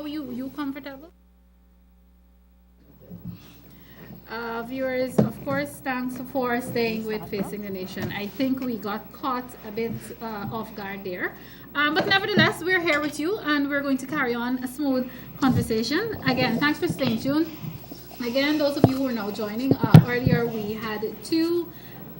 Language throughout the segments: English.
you comfortable? Viewers, of course, thanks for staying with Facing the Nation. I think we got caught a bit off guard there. But nevertheless, we're here with you and we're going to carry on a smooth conversation. Again, thanks for staying tuned. Again, those of you who are now joining, earlier we had two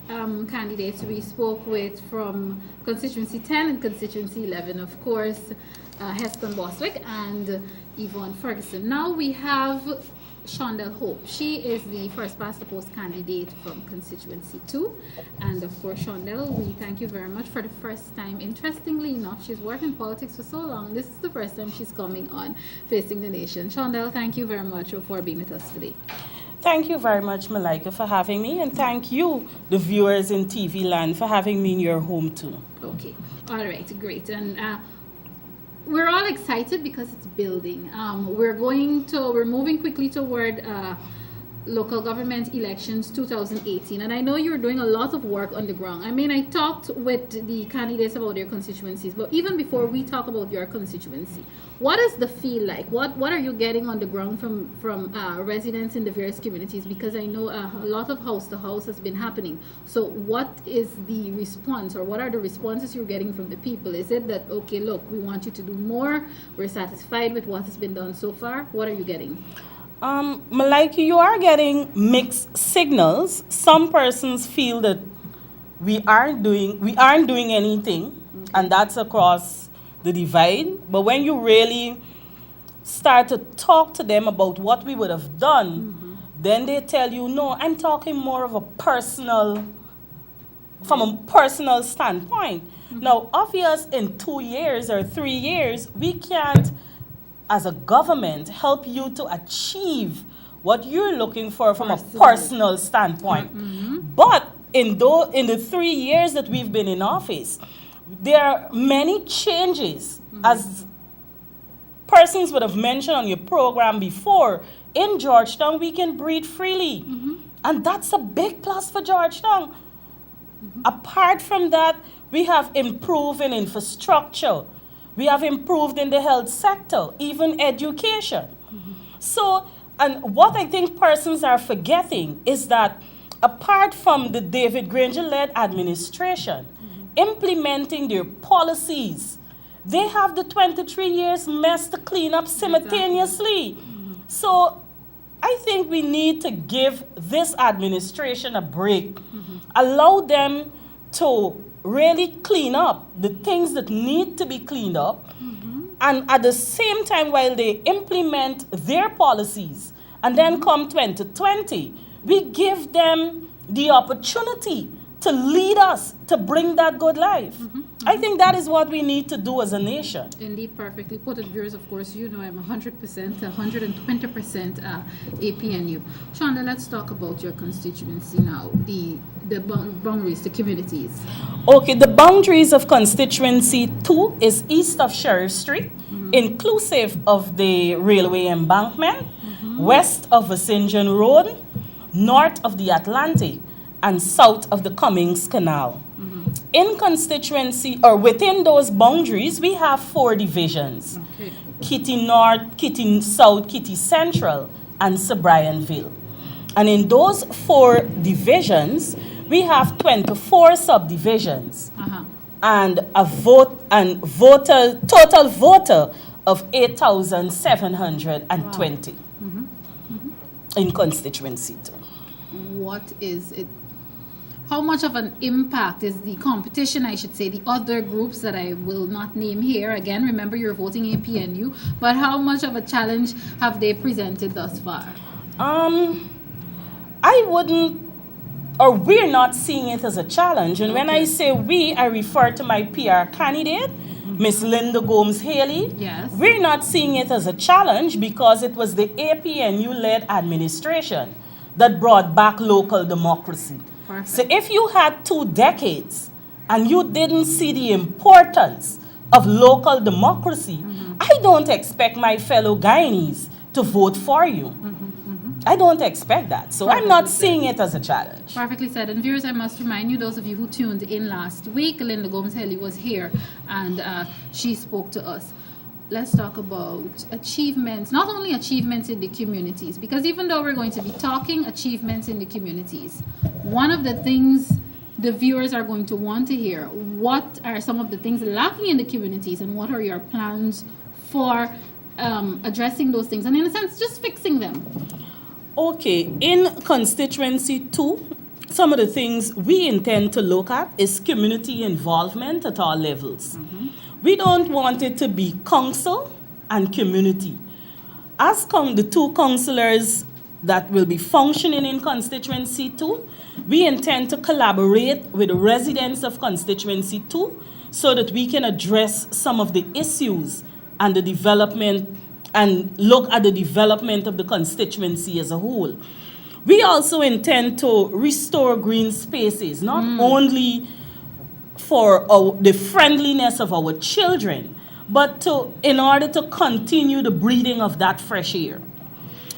candidates we spoke with from Constituency 10 and Constituency 11, of course, Heston Boswick and Yvonne Ferguson. Now we have Shondel Hope. She is the first past the post candidate from Constituency 2. And of course, Shondel, we thank you very much for the first time. Interestingly enough, she's worked in politics for so long. This is the first time she's coming on Facing the Nation. Shondel, thank you very much for being with us today. Thank you very much, Malika, for having me. And thank you, the viewers in TV land, for having me in your home too. Okay. All right. Great. And we're all excited because it's building. We're moving quickly toward local government elections 2018, and I know you're doing a lot of work on the ground. I mean, I talked with the candidates about their constituencies, but even before we talk about your constituency, what is the feel like? What are you getting on the ground from residents in the various communities? Because I know a lot of house to house has been happening. So what is the response, or what are the responses you're getting from the people? Is it that, okay, look, we want you to do more, we're satisfied with what has been done so far? What are you getting? Malika, you are getting mixed signals. Some persons feel that we aren't doing anything, okay, and that's across the divide. But when you really start to talk to them about what we would have done, then they tell you, no, I'm talking more of a personal, from a personal standpoint. Now, obvious in 2 years or 3 years, we can't, as a government, help you to achieve what you're looking for from a personal standpoint. But in the 3 years that we've been in office, there are many changes. As persons would have mentioned on your program before, in Georgetown, we can breathe freely. And that's a big plus for Georgetown. Apart from that, we have improved in infrastructure. We have improved in the health sector, even education. So, and what I think persons are forgetting is that apart from the David Granger-led administration implementing their policies, they have the 23 years mess to clean up simultaneously. So I think we need to give this administration a break. Allow them to really clean up the things that need to be cleaned up, and at the same time, while they implement their policies, and then come 2020, we give them the opportunity to lead us to bring that good life. I think that is what we need to do as a nation. Indeed, perfectly put. And viewers, of course, you know I'm 100%, 120% APNU. Shonda, let's talk about your constituency now, the boundaries, the communities. Okay, the boundaries of Constituency 2 is east of Sheriff Street, inclusive of the railway embankment, west of Vicinjan Road, north of the Atlantic, and south of the Cummings Canal. In constituency, or within those boundaries, we have 4 divisions. Okay. Kitty North, Kitty South, Kitty Central, and Sobrianville. And in those 4 divisions, we have 24 subdivisions. And total voter of 8,720 in constituency 2. What is it? How much of an impact is the competition, I should say, the other groups that I will not name here? Again, remember you're voting APNU, but how much of a challenge have they presented thus far? I wouldn't, or we're not seeing it as a challenge. And when I say we, I refer to my PR candidate, Miss Linda Gomes-Haley. Yes. We're not seeing it as a challenge because it was the APNU-led administration that brought back local democracy. Perfect. So if you had 2 decades and you didn't see the importance of local democracy, I don't expect my fellow Guyanese to vote for you. I don't expect that. So I'm not seeing it as a challenge. Perfectly said. And viewers, I must remind you, those of you who tuned in last week, Linda Gomes-Haley was here and she spoke to us. let's talk about achievements, not only achievements in the communities, because even though we're going to be talking achievements in the communities, one of the things the viewers are going to want to hear, what are some of the things lacking in the communities and what are your plans for addressing those things and in a sense just fixing them? Okay, in Constituency 2, some of the things we intend to look at is community involvement at all levels. We don't want it to be council and community. As the two councillors that will be functioning in Constituency 2, we intend to collaborate with the residents of Constituency 2 so that we can address some of the issues and the development and look at the development of the constituency as a whole. We also intend to restore green spaces, not only for the friendliness of our children, but in order to continue the breathing of that fresh air.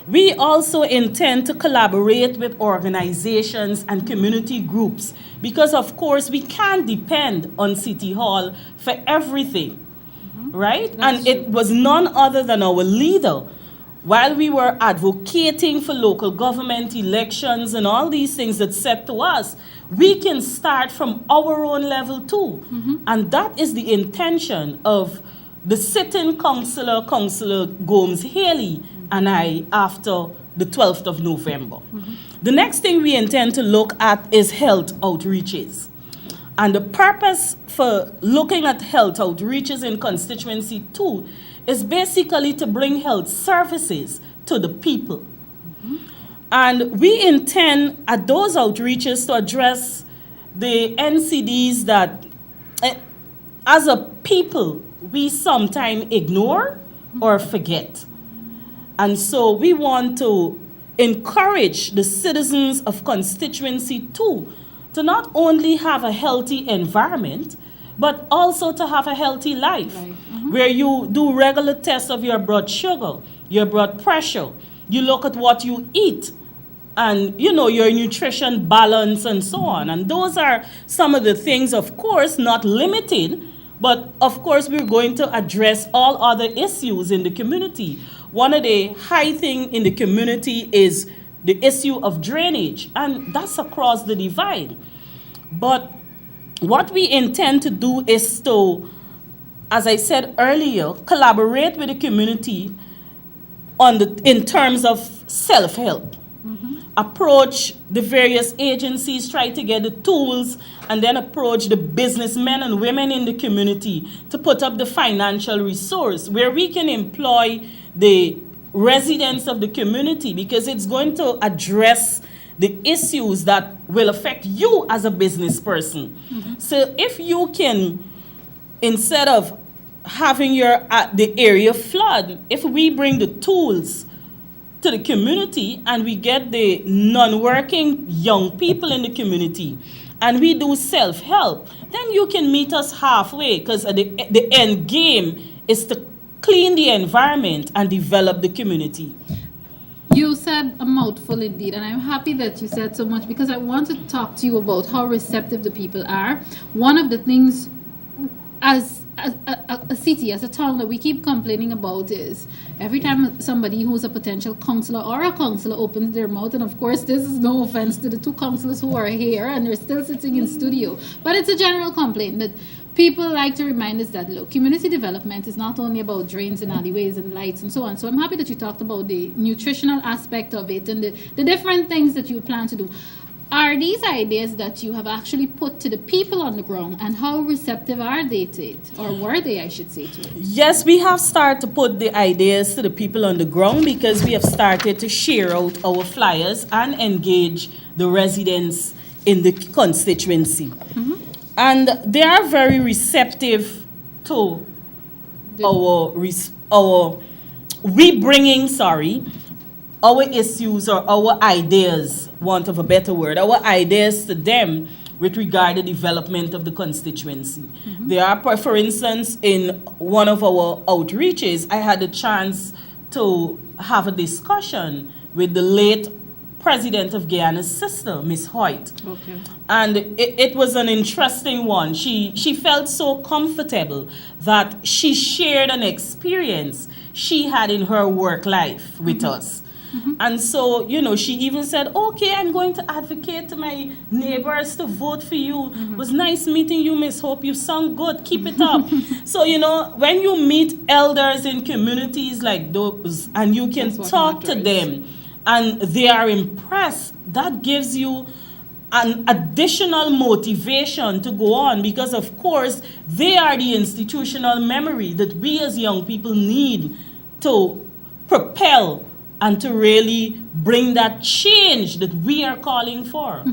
We also intend to collaborate with organizations and community groups because, of course, we can't depend on City Hall for everything, right? That's and true. it was none other than our leader. While we were advocating for local government elections and all these things that said to us, we can start from our own level too. And that is the intention of the sitting councillor, Councillor Gomes Haley, and I after the 12th of November. The next thing we intend to look at is health outreaches. And the purpose for looking at health outreaches in Constituency 2 is basically to bring health services to the people. And we intend at those outreaches to address the NCDs that, as a people, we sometimes ignore or forget. And so we want to encourage the citizens of Constituency 2 to not only have a healthy environment, but also to have a healthy life, where you do regular tests of your blood sugar, your blood pressure, you look at what you eat, and your nutrition balance and so on. And those are some of the things, of course, not limited, but of course we're going to address all other issues in the community. One of the high things in the community is the issue of drainage, and that's across the divide. But what we intend to do is to, as I said earlier, collaborate with the community in terms of self-help. Approach the various agencies, try to get the tools, and then approach the businessmen and women in the community to put up the financial resource where we can employ the residents of the community, because it's going to address the issues that will affect you as a business person. So if you can, instead of having the area flood, if we bring the tools to the community and we get the non-working young people in the community and we do self-help, then you can meet us halfway, because the end game is to clean the environment and develop the community. You said a mouthful indeed, and I'm happy that you said so much because I want to talk to you about how receptive the people are. One of the things as a city, as a town, that we keep complaining about is every time somebody who's a potential councillor or a councillor opens their mouth, and of course this is no offense to the two councillors who are here and they're still sitting in studio, but it's a general complaint that people like to remind us that, look, community development is not only about drains and alleyways and lights and so on. So I'm happy that you talked about the nutritional aspect of it and the different things that you plan to do. Are these ideas that you have actually put to the people on the ground, and how receptive are they to it? Or were they, I should say, to it? Yes, we have started to put the ideas to the people on the ground because we have started to share out our flyers and engage the residents in the constituency. And they are very receptive to our issues or our ideas, want of a better word, our ideas to them with regard to development of the constituency. There are, for instance, in one of our outreaches, I had a chance to have a discussion with the late president of Guyana's sister, Miss Hoyt. Okay. And it was an interesting one. She felt so comfortable that she shared an experience she had in her work life with us. And so, she even said, okay, I'm going to advocate to my neighbors to vote for you. It was nice meeting you, Miss Hope. You sound good. Keep it up. So, when you meet elders in communities like those and you can talk to them and they are impressed, that gives you an additional motivation to go on, because, of course, they are the institutional memory that we as young people need to propel and to really bring that change that we are calling for.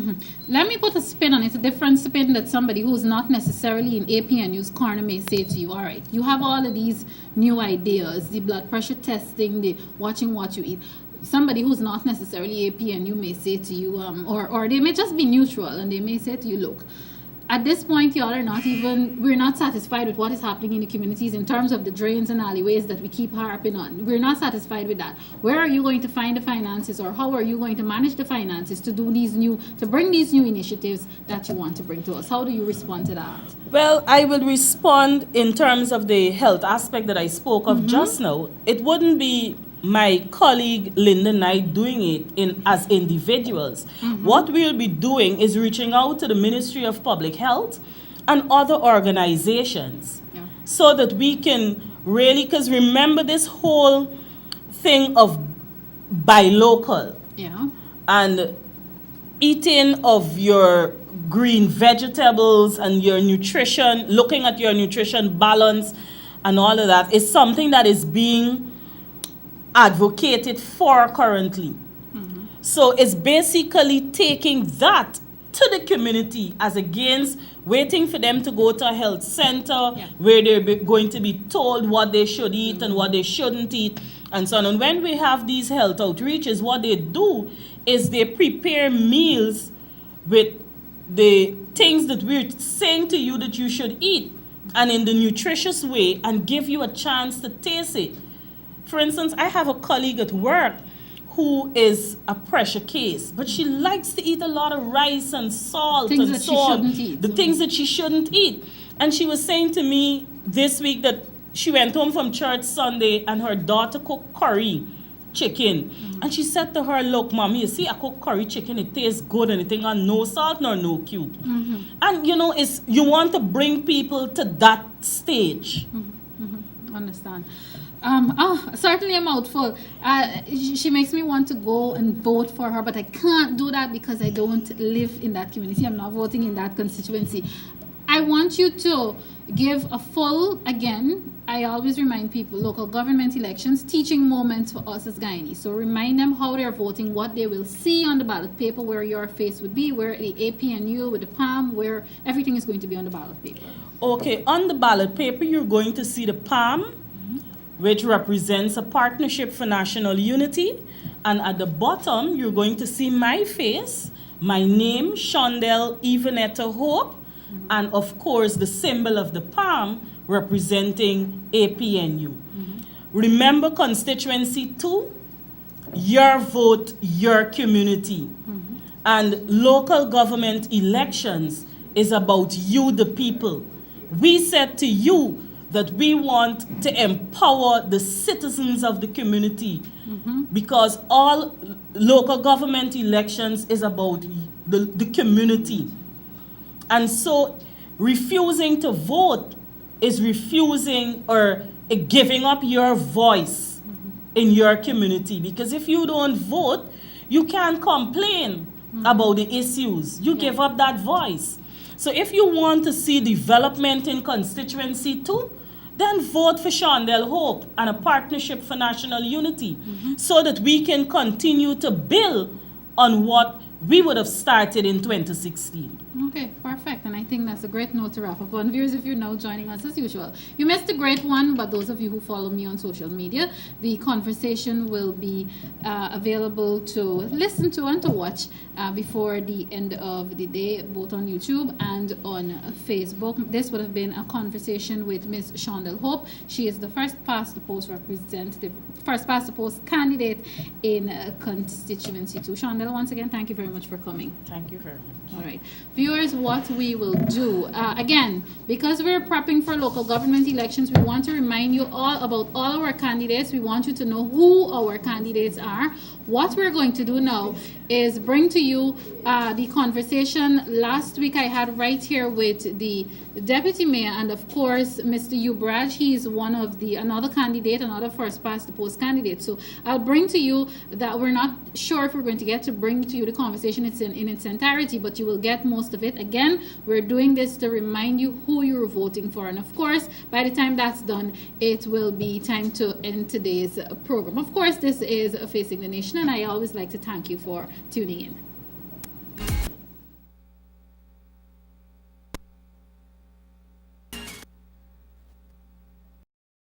Let me put a spin on it, a different spin that somebody who's not necessarily in APNU's corner may say to you. All right, you have all of these new ideas, the blood pressure testing, the watching what you eat. Somebody who's not necessarily APNU may say to you, or they may just be neutral, and they may say to you, look, at this point, y'all are we're not satisfied with what is happening in the communities in terms of the drains and alleyways that we keep harping on. We're not satisfied with that. Where are you going to find the finances, or how are you going to manage the finances to bring these new initiatives that you want to bring to us? How do you respond to that? Well, I will respond in terms of the health aspect that I spoke of just now. It wouldn't be my colleague Linda and I doing it as individuals. What we'll be doing is reaching out to the Ministry of Public Health and other organizations so that we can really, because remember this whole thing of buy local and eating of your green vegetables and your nutrition, looking at your nutrition balance and all of that is something that is being advocated for currently. So it's basically taking that to the community as against waiting for them to go to a health center where they're going to be told what they should eat and what they shouldn't eat and so on. And when we have these health outreaches, what they do is they prepare meals with the things that we're saying to you that you should eat and in the nutritious way and give you a chance to taste it. For instance, I have a colleague at work who is a pressure case, but she likes to eat a lot of rice and salt things and that so on. She shouldn't eat. The things that she shouldn't eat. And she was saying to me this week that she went home from church Sunday and her daughter cooked curry chicken. And she said to her, look, Mommy, you see, I cook curry chicken, it tastes good and it ain't got no salt nor no cube. And you want to bring people to that stage. Understand. Certainly a mouthful. She makes me want to go and vote for her, but I can't do that because I don't live in that community. I'm not voting in that constituency. I want you to give a full, again, I always remind people, local government elections, teaching moments for us as Guyanese. So remind them how they're voting, what they will see on the ballot paper, where your face would be, where the APNU with the PAM, where everything is going to be on the ballot paper. Okay, on the ballot paper, you're going to see the PAM, which represents a partnership for national unity. And at the bottom, you're going to see my face, my name, Shondel Evanetta Hope, and of course, the symbol of the palm representing APNU. Remember Constituency 2? Your vote, your community. And local government elections is about you, the people. We said to you that we want to empower the citizens of the community because all local government elections is about the community. And so refusing to vote is refusing or giving up your voice in your community, because if you don't vote, you can't complain about the issues. You give up that voice. So if you want to see development in Constituency 2, then vote for Shondel Hope and a partnership for national unity so that we can continue to build on what we would have started in 2016. Okay, perfect. And I think that's a great note to wrap up on. Viewers, if you're now joining us as usual, you missed a great one, but those of you who follow me on social media, the conversation will be available to listen to and to watch before the end of the day, both on YouTube and on Facebook. This would have been a conversation with Ms. Shondel Hope. She is the first past the post representative, first past the post candidate in Constituency 2. Shondel, once again, thank you very much for coming. Thank you very much. All right. Viewers, what we will do, again, because we're prepping for local government elections, we want to remind you all about all our candidates. We want you to know who our candidates are. What we're going to do now is bring to you the conversation last week I had right here with the deputy mayor and, of course, Mr. Ubraj. He's one of another candidate, another first past the post candidate. So I'll bring to you that we're not sure if we're going to get to bring to you the conversation in its entirety, but you will get most of it. Again, we're doing this to remind you who you're voting for. And, of course, by the time that's done, it will be time to end today's program. Of course, this is Facing the Nation, and I always like to thank you for tuning in.